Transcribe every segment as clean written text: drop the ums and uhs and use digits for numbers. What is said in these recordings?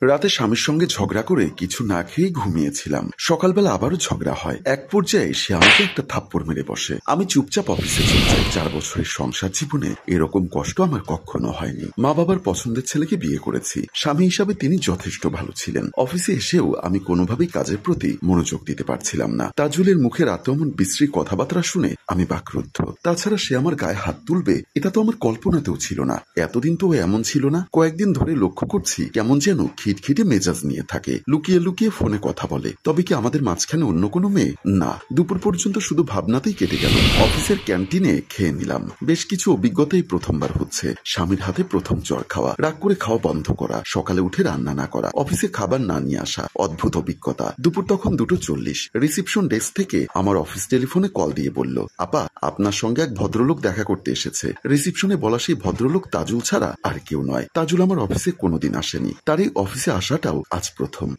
রাতে স্বামীর সঙ্গে ঝগড়া করে কিছু না খেয়ে ঘুমিয়েছিলাম। সকালবেলা আবারও ঝগড়া হয়। এক পর্যায়ে সে আমাকে একটা থাপ্পড় মেরে বসে। আমি চুপচাপ অফিসে চলে যাই। 4 বছরের সংসার জীবনে এরকম কষ্ট আমার কখনো হয়নি। মা বাবার পছন্দের ছেলেকে বিয়ে করেছি। স্বামী হিসাবে তিনি যথেষ্ট ভালো ছিলেন। অফিসে এসেও আমি কোনোভাবেই কাজের প্রতি মনোযোগ দিতে পারছিলাম না। তাজুলের মুখে রাতে এমন বিশ্রী কথাবার্তা শুনে আমি বাকরুদ্ধ। তাছাড়া সে আমার গায়ে হাত তুলবে এটা তো আমার কল্পনাতেও ছিল না। এতদিন তো এমন ছিল না। কয়েকদিন ধরে লক্ষ্য করছি কেমন যেন খিটখিটে মেজাজ নিয়ে থাকে। লুকিয়ে লুকিয়ে ফোনে কথা বলে। তবে কি আমাদের মাঝখানে অন্য কোনো মেয়ে? না। দুপুর পর্যন্ত শুধু ভাবনাতেই কেটে গেল। অফিসের ক্যান্টিনে খেয়ে নিলাম। বেশ কিছু অভিজ্ঞতাই প্রথমবার হচ্ছে। স্বামীর হাতে প্রথম জ্বর খাওয়া, রাগ করে খাওয়া বন্ধ করা, সকালে উঠে রান্না না করা, অফিসে খাবার না নিয়ে আসা, অদ্ভুত অভিজ্ঞতা। দুপুর তখন 2:40। রিসিপশন ডেস্ক থেকে আমার অফিস টেলিফোনে কল দিয়ে বলল, আপা আপনার সঙ্গে এক ভদ্রলোক দেখা করতে এসেছে। রিসিপশনে বলা সেই ভদ্রলোক তাজুল ছাড়া আর কেউ নয়। তাজুল আমার অফিসে কোনোদিন আসেনি। তার এই অফিসে আসাটাও আজ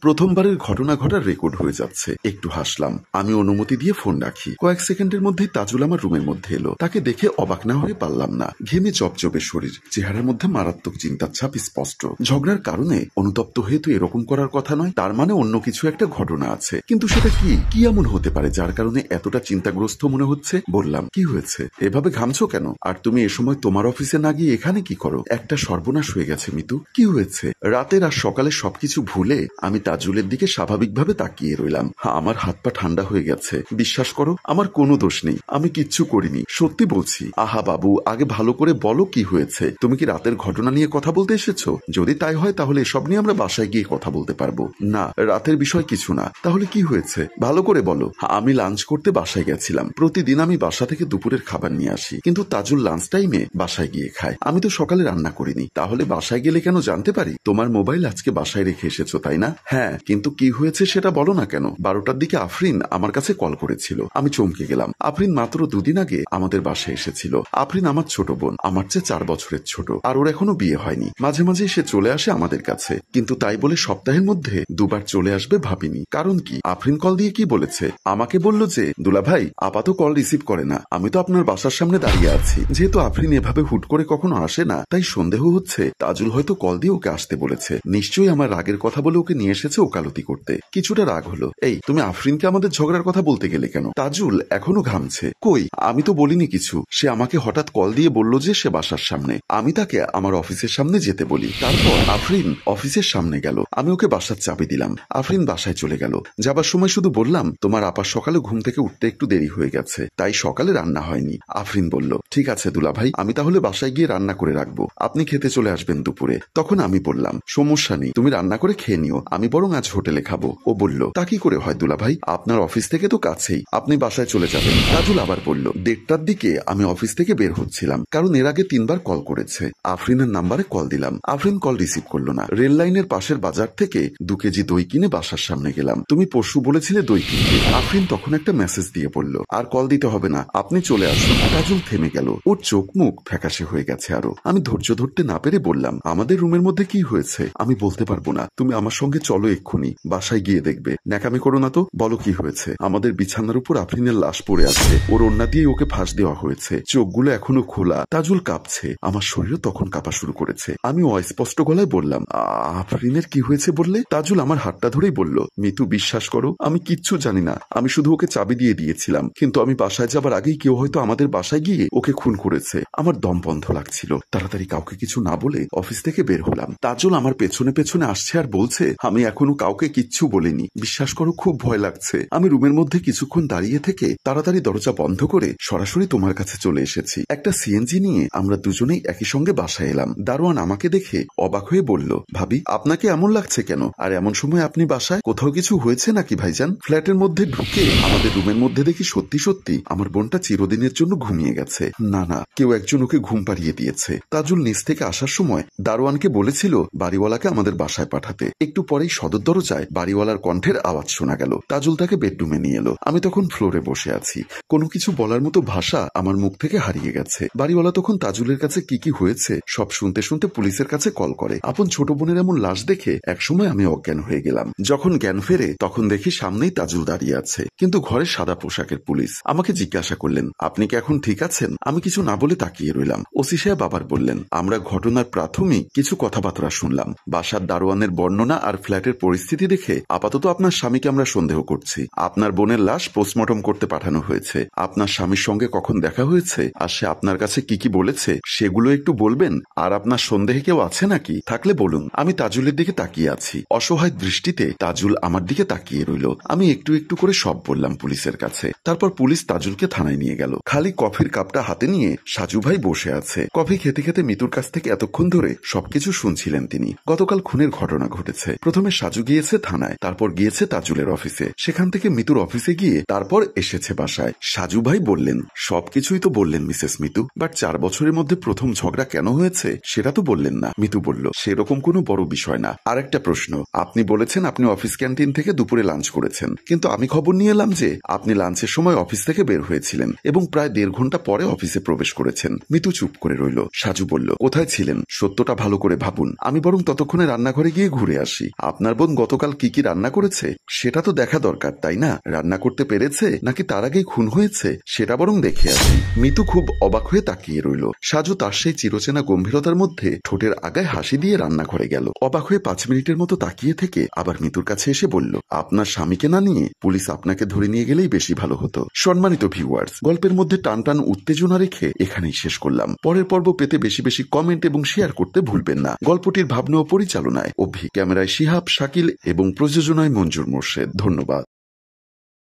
প্রথমবারের ঘটনা ঘটার রেকর্ড হয়ে যাচ্ছে। একটু হাসলাম। আমি অনুমতি দিয়ে ফোন রাখি। কয়েক সেকেন্ডের মধ্যেই তাজুল আমার রুমের মধ্যে এলো। তাকে দেখে অবাক না হয়ে পারলাম না। ঘেমে জবজবে শরীর, চেহারার মধ্যে মারাত্মক চিন্তার ছাপ স্পষ্ট। ঝগড়ার কারণে অনুতপ্ত হয়ে তো এরকম করার কথা নয়। তার মানে অন্য কিছু একটা ঘটনা আছে। কিন্তু সেটা কি এমন হতে পারে যার কারণে এতটা চিন্তাগ্রস্ত মনে হচ্ছে? বললাম, কি হয়েছে? এভাবে ঘামছো কেন? আর তুমি এ সময় তোমার অফিসে না গিয়ে এখানে কি করো? একটা সর্বনাশ হয়ে গেছে মিতু। কি হয়েছে? রাতের আর সকালে সবকিছু ভুলে আমি তাজুলের দিকে স্বাভাবিকভাবে তাকিয়ে রইলাম। আমার হাত পা ঠান্ডা হয়ে গেছে। বিশ্বাস করো, আমার কোনো দোষ নেই। আমি কিচ্ছু করিনি, সত্যি বলছি। আহা বাবু, আগে ভালো করে বলো কি হয়েছে। তুমি কি রাতের ঘটনা নিয়ে কথা বলতে এসেছো? যদি তাই হয় তাহলে এসব নিয়ে আমরা বাসায় গিয়ে কথা বলতে পারবো। না, রাতের বিষয় কিছু না। তাহলে কি হয়েছে ভালো করে বলো। আমি লাঞ্চ করতে বাসায় গেছিলাম। প্রতিদিন আমি বাসা থেকে দুপুরের খাবার নিয়ে আসি, কিন্তু তাজুল লাঞ্চ টাইমে বাসায় গিয়ে খায়। আমি তো সকালে রান্না করিনি। তাহলে বাসায় গেলে কেন জানতে পারি? তোমার মোবাইল আজকে বাসায় রেখে এসেছো তাই না? হ্যাঁ, কিন্তু কি হয়েছে সেটা বলো না কেন? 12টার দিকে আফরিন আমার কাছে কল করেছিল। আমি চমকে গেলাম। আফরিন মাত্র 2 দিন আগে আমাদের বাসায় এসেছিল। আফরিন আমার ছোট বোন, আমার চেয়ে 4 বছরের ছোট। আর ওর এখনো বিয়ে হয়নি। মাঝে মাঝে সে চলে আসে আমাদের কাছে, কিন্তু তাই বলে সপ্তাহের মধ্যে 2 বার চলে আসবে ভাবিনি। কারণ কি? আফরিন কল দিয়ে কি বলেছে? আমাকে বলল যে দুলা ভাই আপাতত কল রিসিভ করে না। আমি তো আপনার বাসার সামনে দাঁড়িয়ে আছি। যেহেতু আফরিন এভাবে হুট করে কখনো আসে না, তাই সন্দেহ হচ্ছে তাজুল হয়তো কল দিয়ে ওকে আসতে বলেছে। নিশ্চয়ই আমার রাগের কথা বলে ওকে নিয়ে এসেছে ওকালতি করতে। কিছুটা রাগ হলো। এই তুমি আফরিনকে আমাদের ঝগড়ার কথা বলতে গেলে কেন? তাজুল এখনো ঘামছে। কই, আমি তো বলিনি কিছু। সে আমাকে হঠাৎ কল দিয়ে বলল যে সে বাসার সামনে। আমি তাকে আমার অফিসের সামনে যেতে বলি। তারপর আফরিন অফিসের সামনে গেল। আমি ওকে বাসার চাবি দিলাম। আফরিন বাসায় চলে গেল। যাবার সময় শুধু বললাম, তোমার আপার সকালে ঘুম থেকে উঠতে একটু দেরি হয়ে গেছে, তাই সকালে রান্না হয়নি। আফরিন বলল, ঠিক আছে দুলা ভাই, আমি তাহলে বাসায় গিয়ে রান্না করে রাখবো। আপনি খেতে চলে আসবেন দুপুরে। তখন আমি বললাম, সমস্যা নেই, তুমি রান্না করে খেয়ে নিও। আমি বরং আজ হোটেলে খাবো। ও বলল, তা কি করে হয় দুলা ভাই? আপনার অফিস থেকে তো কাছেই, আপনি বাসায় চলে যাবেন। তাজুল আবার বলল, 1:30টার দিকে আমি অফিস থেকে বের হচ্ছিলাম, কারণ এর আগে 3 বার কল করেছে। আফরিনের নাম্বারে কল দিলাম। আফরিন কল রিসিভ করলো না। রেল লাইনের পাশের বাজার থেকে 2 কেজি দই কিনে বাসার সামনে গেলাম। তুমি পরশু বলেছিলে দই কিনতে। আফরিন তখন একটা মেসেজ দিয়ে বলল, আর কল দিতে হবে না, আপনি চলে আসুন। তাজুল থেমে গেল। ওর চোখ মুখ ফ্যাকাশে হয়ে গেছে আরো। আমি ধৈর্য ধরতে না পেরে বললাম, আমাদের রুমের মধ্যে কি হয়েছে? আমি বলতে পারবো না, তুমি আমার সঙ্গে চলো এক্ষুনি, বাসায় গিয়ে দেখবে। ন্যাকামি করো না তো, বলো কি হয়েছে। আমাদের বিছানার উপর আফরিনের লাশ পড়ে আছে। ওর ওড়না দিয়ে ওকে ফাঁস দেওয়া হয়েছে। চোখগুলো এখনো খোলা। তাজুল কাঁপছে। আমার শরীরও তখন কাঁপা শুরু করেছে। আমি অস্পষ্ট গলায় বললাম, আফরিনের কি হয়েছে বললে? তাজুল আমার হাতটা ধরেই বলল, মিতু বিশ্বাস করো, আমি কিচ্ছু জানি না। আমি শুধু ওকে চাবি দিয়ে দিয়েছিলাম, কিন্তু আমি বাসায় যাবার আগেই কেউ হয়তো আমাদের বাসায় গিয়ে ওকে খুন করেছে। আমার দম বন্ধ লাগছিল। তাড়াতাড়ি কাউকে কিছু না বলে অফিস থেকে বের হলাম। তাজুল আমার পেছনে পেছনে আসছে আর বলছে, আমি এখনো কাউকে কিচ্ছু বলিনি। বিশ্বাস করো, খুব ভয় লাগছে। আমি রুমের মধ্যে কিছুক্ষণ দাঁড়িয়ে থেকে তাড়াতাড়ি দরজা বন্ধ করে সরাসরি তোমার কাছে চলে এসেছি। একটা সিএনজি নিয়ে আমরা দুজনেই একই সঙ্গে বাসায় এলাম। দারোয়ান আমাকে দেখে অবাক হয়ে বলল, ভাবি আপনাকে এমন লাগছে কেন? আর এমন সময় আপনি বাসায়? কোথাও কিছু হয়েছে নাকি ভাইজান? ফ্ল্যাটের মধ্যে ঢুকে আমাদের রুমের মধ্যে দেখি সত্যি সত্যি আমার বোনটা চিরদিনের জন্য ঘুমিয়ে গেছে। না না, কেউ একজন ওকে ঘুম পাড়িয়ে দিয়েছে। তাজুল নিচ থেকে আসার সময় দারোয়ানকে বলেছিল বাড়িওয়ালাকে আমাদের বাসায় পাঠাতে। একটু পরেই সদর দরজায় বাড়িওয়ালার কণ্ঠের আওয়াজ শোনা গেল। তাজুল তাকে বেডরুমে নিয়ে এলো। আমি তখন ফ্লোরে বসে আছি। কোনো কিছু বলার মতো ভাষা আমার মুখ থেকে হারিয়ে গেছে। বাড়িওয়ালা তখন তাজুলের কাছে কি কি হয়েছে সব শুনতে শুনতে পুলিশের কাছে কল করে। আপন ছোট বোনের এমন লাশ দেখে একসময় আমি অজ্ঞান হয়ে গেলাম। যখন জ্ঞান ফেরে তখন দেখি সামনেই তাজুল দাঁড়িয়ে আছে, কিন্তু ঘরে সাদা পোশাকের পুলিশ। আমাকে জিজ্ঞাসা করলেন, আপনি কি এখন ঠিক আছেন? আমি কিছু না বলে তাকিয়ে রইলাম। ওসি সাহেব আবার বললেন, আমরা ঘটনার প্রাথমিক কিছু কথাবার্তা শুনলাম। বাসার দারোয়ানের বর্ণনা আর ফ্ল্যাটের পরিস্থিতি দেখে আপাতত আপনার স্বামীকে আমরা সন্দেহ করছি। আপনার বোনের লাশ পোস্টমর্টম করতে পাঠানো হয়েছে। আপনার স্বামীর সঙ্গে কখন দেখা হয়েছে আর সে আপনার কাছে কি কি বলেছে সেগুলো একটু বলবেন। আর আপনার সন্দেহে কেউ আছে নাকি? থাকলে বলুন। আমি তাজুলের দিকে তাকিয়ে আছি। অসহায় দৃষ্টিতে তাজুল আমার দিকে তাকিয়ে রইল। আমি একটু একটু করে সব বললাম পুলিশের কাছে। তারপর পুলিশ তাজুলকে থানায় নিয়ে গেল। খালি কফির কাপটা হাতে নিয়ে সাজু ভাই বসে আছে। কফি খেতে খেতে মিতুর কাছ থেকে এতক্ষণ ধরে সবকিছু শুনছিলেন তিনি। গতকাল খুনের ঘটনা ঘটেছে। প্রথমে সাজু গিয়েছে থানায়, তারপর গিয়েছে তাজুলের অফিসে, সেখান থেকে মিতুর অফিসে গিয়ে তারপর এসেছে বাসায়। সাজু ভাই বললেন, সবকিছুই তো বললেন মিসেস মিতু, বাট 4 বছরের মধ্যে প্রথম ঝগড়া কেন হয়েছে সেটা তো বললেন না। মিতু বলল, সেরকম কোনো বড় বিষয় না। আর একটা প্রশ্ন, আপনি বলেছেন আপনি অফিস ক্যান্টিন থেকে দুপুরে লাঞ্চ করেছেন, কিন্তু আমি খবর নিয়ে এলাম যে আপনি লাঞ্চের সময় অফিস থেকে বের হয়েছিলেন এবং প্রায় 1.5 ঘন্টা পরে অফিসে প্রবেশ করেছেন। মিতু চুপ করে রইল। সাজু বলল, কোথায় ছিলেন? সত্যটা ভালো করে ভাবুন। আমি বরং ততক্ষণে রান্নাঘরে গিয়ে ঘুরে আসি। আপনার বোন গতকাল কি কি রান্না করেছে সেটা তো দেখা দরকার, তাই না? রান্না করতে পেরেছে নাকি তার আগেই খুন হয়েছে সেটা বরং দেখে আসি। মিতু খুব অবাক হয়ে তাকিয়ে রইল। সাজু তার সেই চিরচেনা গম্ভীরতার মধ্যে ঠোঁটের আগায় হাসি দিয়ে রান্নাঘরে গেল। অবাক হয়ে 5 মিনিটের মতো তাকিয়ে থেকে আবার মিতুর কাছে এসে বলল, আপনার স্বামীকে না নিয়ে পুলিশ আপনাকে ধরে নিয়ে গেলেই বেশি ভালো হতো। সম্মানিত ভিউয়ার্স, গল্পের মধ্যে টান উত্তেজনা রেখে এখানেই শেষ করলাম। পরের পর্ব পেতে বেশি বেশি কমেন্ট এবং শেয়ার করতে ভুলবেন না। গল্পটির ভাবনা ও পরিচালনায় অভি, ক্যামেরায় শিহাব, শাকিল এবং প্রযোজনায় মঞ্জুর মোর্শেদ। ধন্যবাদ।